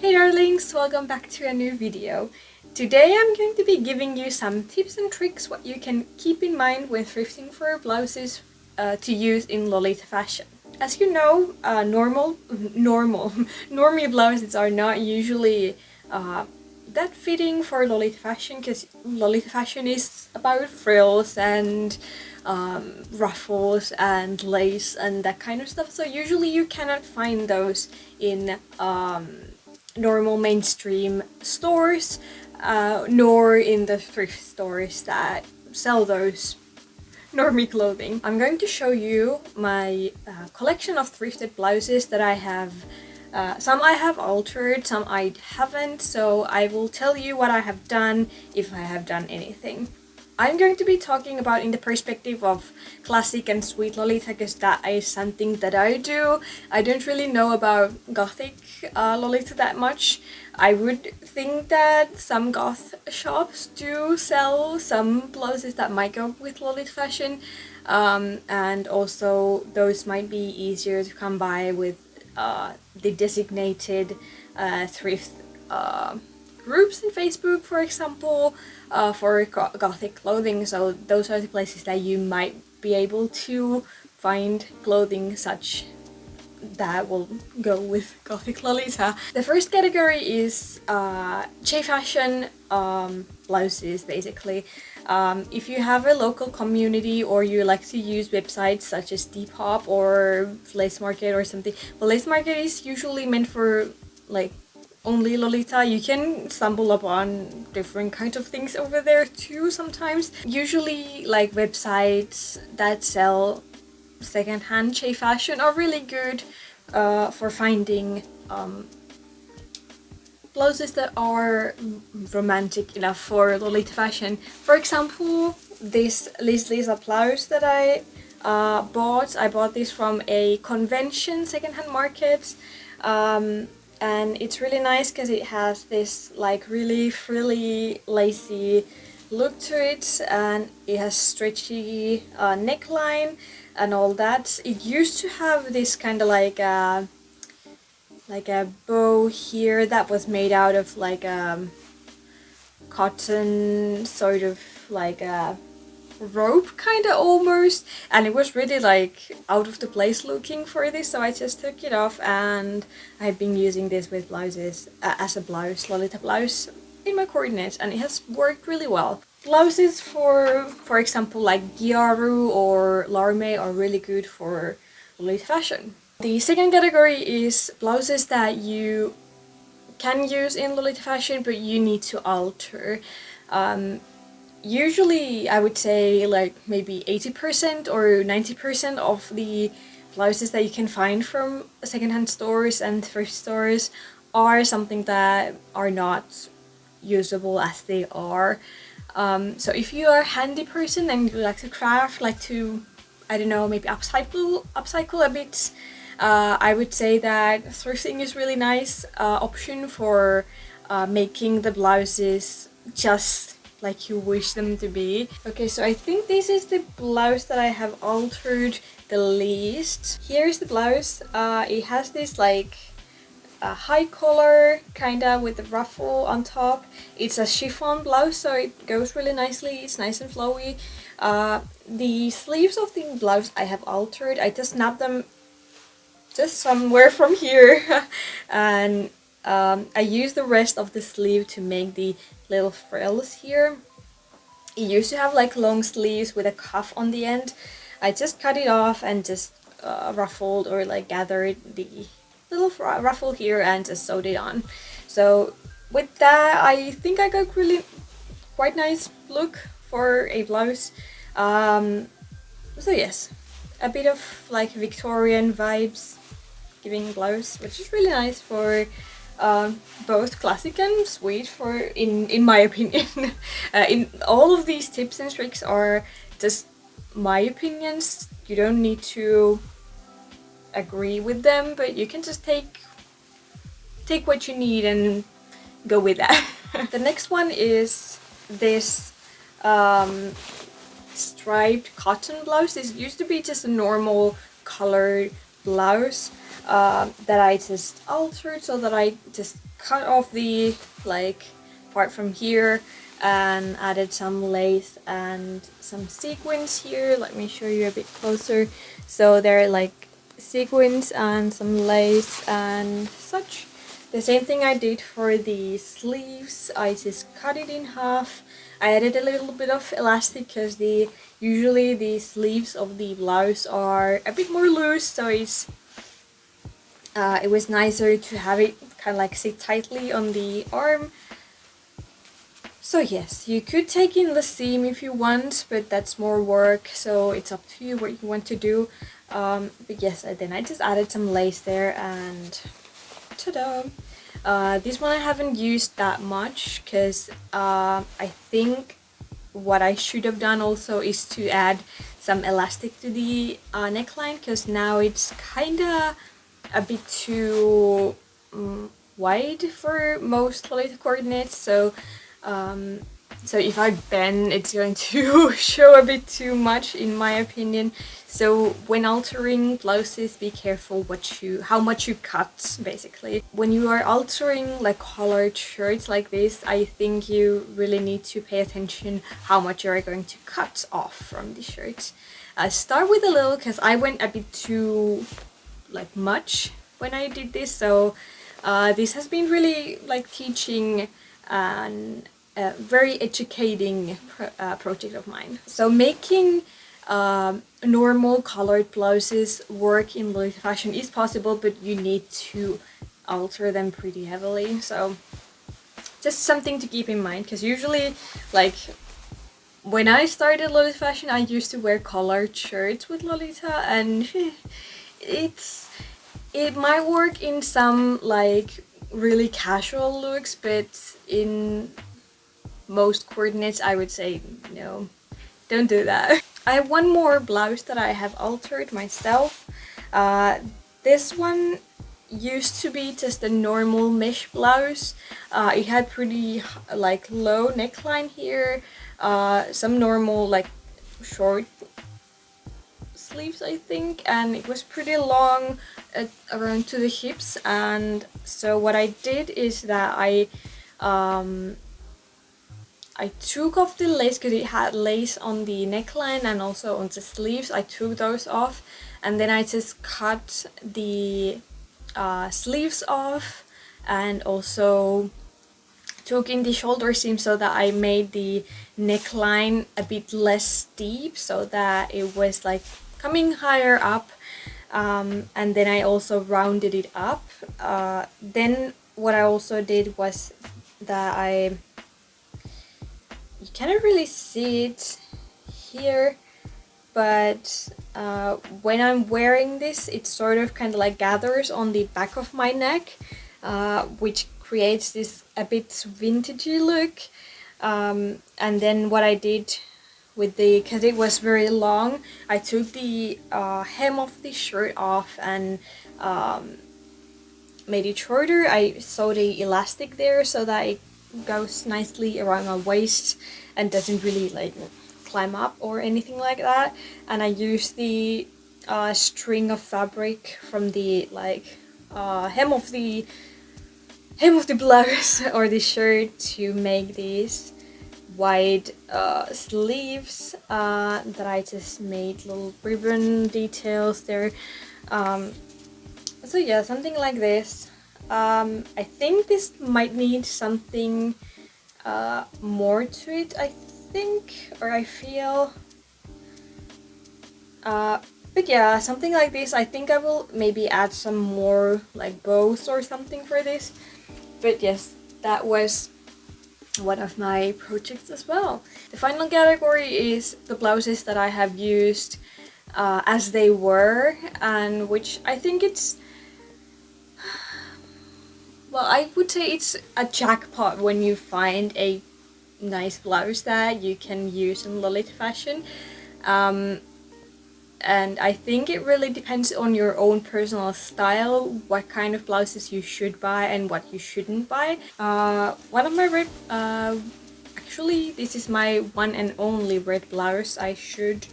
Hey darlings, welcome back to a new video. Today I'm going to be giving you some tips and tricks what you can keep in mind when thrifting for blouses to use in Lolita fashion. As you know, normie blouses are not usually that fitting for Lolita fashion because Lolita fashion is about frills and ruffles and lace and that kind of stuff. So usually you cannot find those in normal mainstream stores, nor in the thrift stores that sell those normie clothing. I'm going to show you my collection of thrifted blouses that I have. Some I have altered, some I haven't, so I will tell you what I have done, if I have done anything. I'm going to be talking about in the perspective of classic and sweet Lolita because that is something that I do. I don't really know about gothic Lolita that much. I would think that some goth shops do sell some blouses that might go with Lolita fashion, and also those might be easier to come by with the designated thrift groups in Facebook, for example, for gothic clothing. So those are the places that you might be able to find clothing such that will go with gothic Lolita. The first category is J-fashion blouses, basically. If you have a local community or you like to use websites such as Depop or Lace Market or something, well, Lace Market is usually meant for like only Lolita. You can stumble upon different kinds of things over there too sometimes. Usually like websites that sell secondhand J-fashion are really good for finding blouses that are romantic enough for Lolita fashion. For example, this Lisa blouse that I bought this from a convention secondhand market, and it's really nice because it has this like really frilly, lacy look to it, and it has stretchy neckline and all that. It used to have this kind of like a bow here that was made out of like cotton, sort of like a rope kind of almost, and it was really like out of the place looking for this, so I just took it off and I've been using this with blouses as a blouse, Lolita blouse in my coordinates, and it has worked really well. Blouses for example like Gyaru or Larme are really good for Lolita fashion. The second category is blouses that you can use in Lolita fashion but you need to alter. Usually I would say like maybe 80% or 90% of the blouses that you can find from secondhand stores and thrift stores are something that are not usable as they are. So if you are a handy person and you like to craft, like to, I don't know, maybe upcycle a bit, I would say that thrifting is really nice option for making the blouses just like you wish them to be. Okay, so I think this is the blouse that I have altered the least. Here's the blouse. It has this like a high collar kinda with the ruffle on top. It's a chiffon blouse, so it goes really nicely. It's nice and flowy. The sleeves of the blouse I have altered. I just snapped them just somewhere from here and I used the rest of the sleeve to make the little frills here. It used to have like long sleeves with a cuff on the end. I just cut it off and just ruffled or like gathered the little ruffle here and just sewed it on. So with that, I think I got really quite nice look for a blouse. So yes, a bit of like Victorian vibes giving blouse, which is really nice for both classic and sweet for in my opinion. In all of these tips and tricks are just my opinions. You don't need to agree with them, but you can just take what you need and go with that. The next one is this striped cotton blouse. This used to be just a normal colored blouse that I just altered so that I just cut off the like part from here and added some lace and some sequins here. Let me show you a bit closer. So there are like sequins and some lace and such. The same thing I did for the sleeves. I just cut it in half. I added a little bit of elastic because usually the sleeves of the blouse are a bit more loose, so it was nicer to have it kind of like sit tightly on the arm. So yes, you could take in the seam if you want, but that's more work, so it's up to you what you want to do. But yes, then I just added some lace there and ta-da! This one I haven't used that much because I think what I should have done also is to add some elastic to the neckline, because now it's kinda a bit too wide for most Lolita coordinates, so if I bend, it's going to show a bit too much in my opinion. So when altering blouses, be careful how much you cut, basically. When you are altering like collared shirts like this, I think you really need to pay attention how much you are going to cut off from the shirt. Start with a little, because I went a bit too like much when I did this, so this has been really like teaching and very educating project of mine. So making normal colored blouses work in Lolita fashion is possible, but you need to alter them pretty heavily. So just something to keep in mind, because usually like when I started Lolita fashion, I used to wear collared shirts with Lolita, and it might work in some like really casual looks, but in most coordinates I would say no, don't do that. I have one more blouse that I have altered myself. This one used to be just a normal mesh blouse. It had pretty like low neckline here, some normal like short sleeves I think, and it was pretty long around to the hips. And so what I did is that I took off the lace, because it had lace on the neckline and also on the sleeves. I took those off, and then I just cut the sleeves off, and also took in the shoulder seam so that I made the neckline a bit less steep, so that it was like coming higher up, and then I also rounded it up. Then what I also did was that you cannot really see it here, but when I'm wearing this, it sort of kind of like gathers on the back of my neck, which creates this a bit vintagey look. And then what I did with because it was very long, I took the hem of the shirt off and made it shorter. I sewed the elastic there so that it goes nicely around my waist and doesn't really like climb up or anything like that. And I used the string of fabric from the like hem of the blouse or the shirt to make these wide sleeves that I just made little ribbon details there. So yeah, something like this. I think this might need something more to it, I think, or I feel. But yeah, something like this. I think I will maybe add some more like bows or something for this. But yes, that was one of my projects as well. The final category is the blouses that I have used as they were, and which I think it's, well, I would say it's a jackpot when you find a nice blouse that you can use in Lolita fashion. And I think it really depends on your own personal style, what kind of blouses you should buy and what you shouldn't buy. One of my red, actually this is my one and only red blouse. I should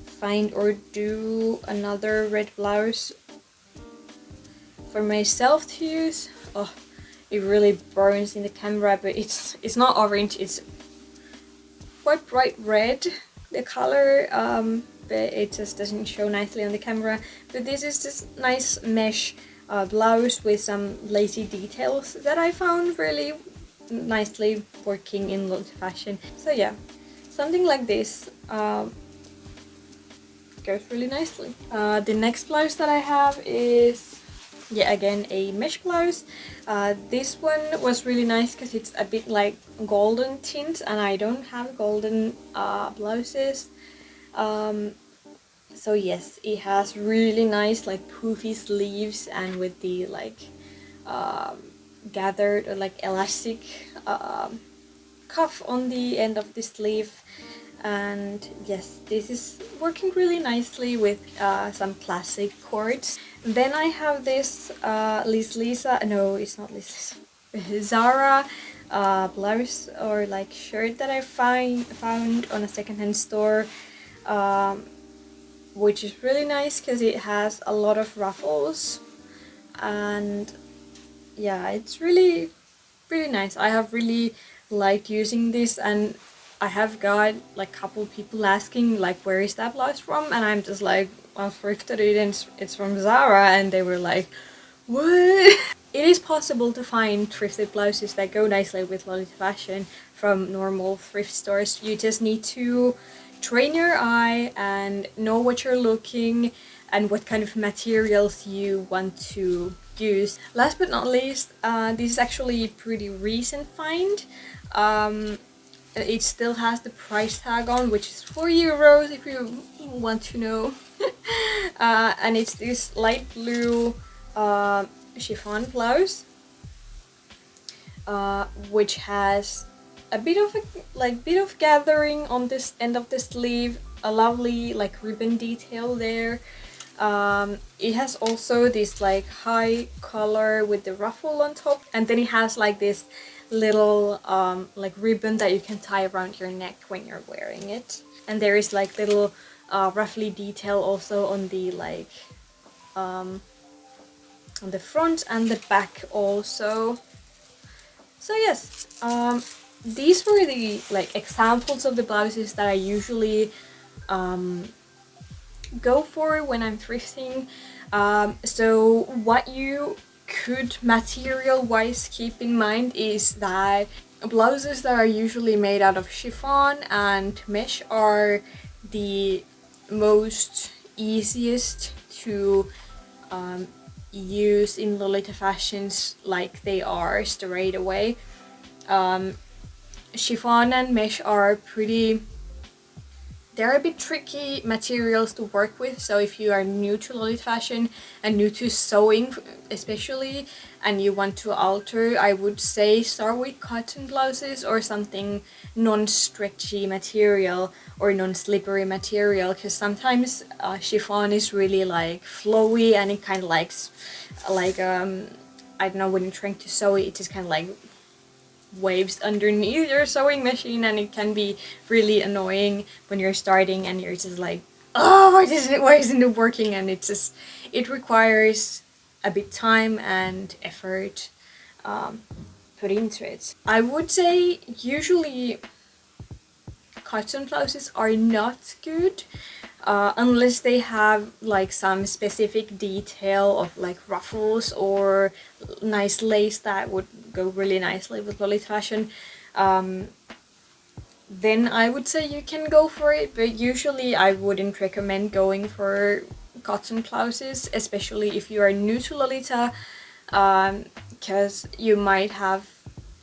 find or do another red blouse for myself to use. Oh, it really burns in the camera, but it's not orange, it's quite bright red, the color, but it just doesn't show nicely on the camera. But this is this nice mesh blouse with some lacy details that I found really nicely working in lolita fashion. So yeah, something like this goes really nicely. The next blouse that I have is yet again a mesh blouse. This one was really nice because it's a bit like golden tint, and I don't have golden blouses. So yes, it has really nice like poofy sleeves, and with the like gathered or like elastic cuff on the end of the sleeve. And yes, this is working really nicely with some classic cords. Then I have this no, it's not Zara blouse or like shirt that I found on a secondhand store, which is really nice because it has a lot of ruffles, and yeah, it's really nice. I have really liked using this, and I have got like a couple people asking like, where is that blouse from, and I'm just like, I thrifted it and it's from Zara, and they were like, what? It is possible to find thrifted blouses that go nicely with lolita fashion from normal thrift stores. You just need to train your eye and know what you're looking and what kind of materials you want to use. Last but not least, this is actually a pretty recent find. It still has the price tag on, which is €4 if you want to know. And it's this light blue chiffon blouse, which has a bit of gathering on this end of the sleeve, a lovely like ribbon detail there. It has also this like high collar with the ruffle on top, and then it has like this little like ribbon that you can tie around your neck when you're wearing it. And there is like little ruffly detail also on the like on the front and the back also. So yes, these were the like examples of the blouses that I usually go for when I'm thrifting. So what you could material wise keep in mind is that blouses that are usually made out of chiffon and mesh are the most easiest to use in lolita fashions, like they are straight away. Chiffon and mesh are they're a bit tricky materials to work with, so if you are new to lolita fashion and new to sewing especially, and you want to alter, I would say start with cotton blouses or something non-stretchy material or non-slippery material, because sometimes chiffon is really like flowy and it kind of like I don't know, when you're trying to sew it, it just kind of like waves underneath your sewing machine, and it can be really annoying when you're starting and you're just like, oh, why isn't it working? And it requires a bit time and effort put into it. I would say usually cotton blouses are not good unless they have like some specific detail of like ruffles or nice lace that would go really nicely with lolita fashion. Then I would say you can go for it, but usually I wouldn't recommend going for cotton blouses, especially if you are new to lolita, because you might have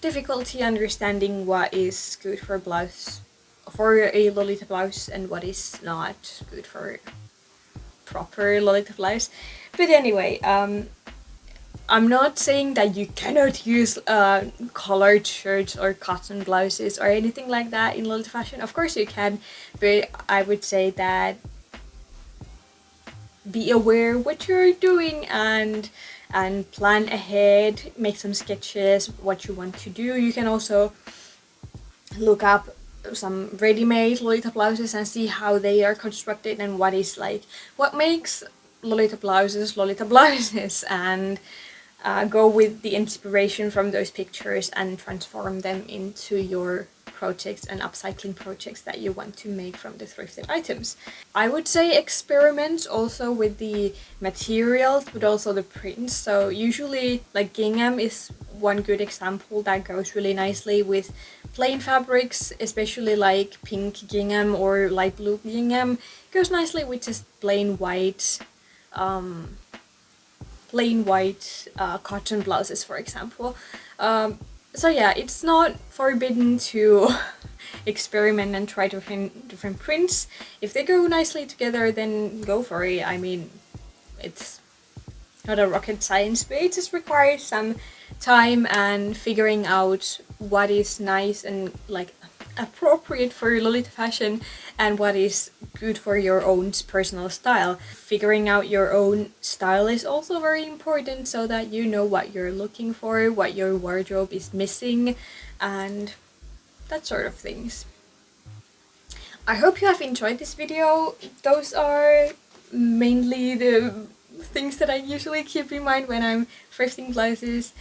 difficulty understanding what is good for a lolita blouse and what is not good for proper lolita blouse. But anyway, I'm not saying that you cannot use collared shirts or cotton blouses or anything like that in lolita fashion. Of course you can, but I would say that be aware what you're doing and plan ahead, make some sketches what you want to do. You can also look up some ready-made lolita blouses and see how they are constructed and what makes lolita blouses, and go with the inspiration from those pictures and transform them into your projects and upcycling projects that you want to make from the thrifted items. I would say experiment also with the materials, but also the prints. So usually like gingham is one good example that goes really nicely with plain fabrics, especially like pink gingham or light blue gingham. Goes nicely with just plain white cotton blouses, for example. So yeah, it's not forbidden to experiment and try different prints. If they go nicely together, then go for it. I mean, it's not a rocket science, but it just requires some time and figuring out what is nice and like appropriate for Lolita fashion and what is good for your own personal style. Figuring out your own style is also very important so that you know what you're looking for, what your wardrobe is missing, and that sort of things. I hope you have enjoyed this video. Those are mainly the things that I usually keep in mind when I'm thrifting blouses.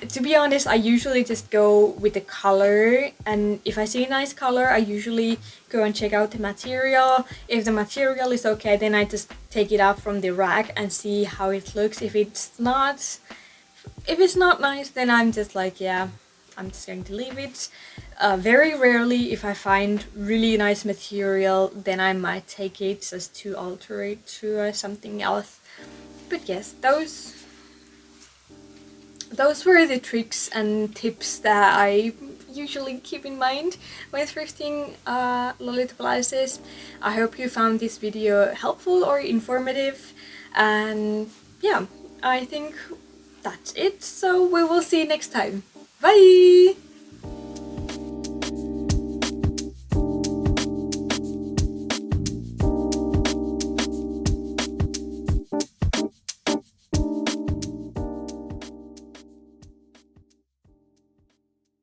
To be honest, I usually just go with the color, and if I see a nice color, I usually go and check out the material. If the material is okay, then I just take it out from the rack and see how it looks. If it's not nice, then I'm just like, yeah, I'm just going to leave it. Very rarely, if I find really nice material, then I might take it just to alter it to something else. But yes, those were the tricks and tips that I usually keep in mind when thrifting Lolita blouses. I hope you found this video helpful or informative, and yeah, I think that's it. So we will see you next time. Bye!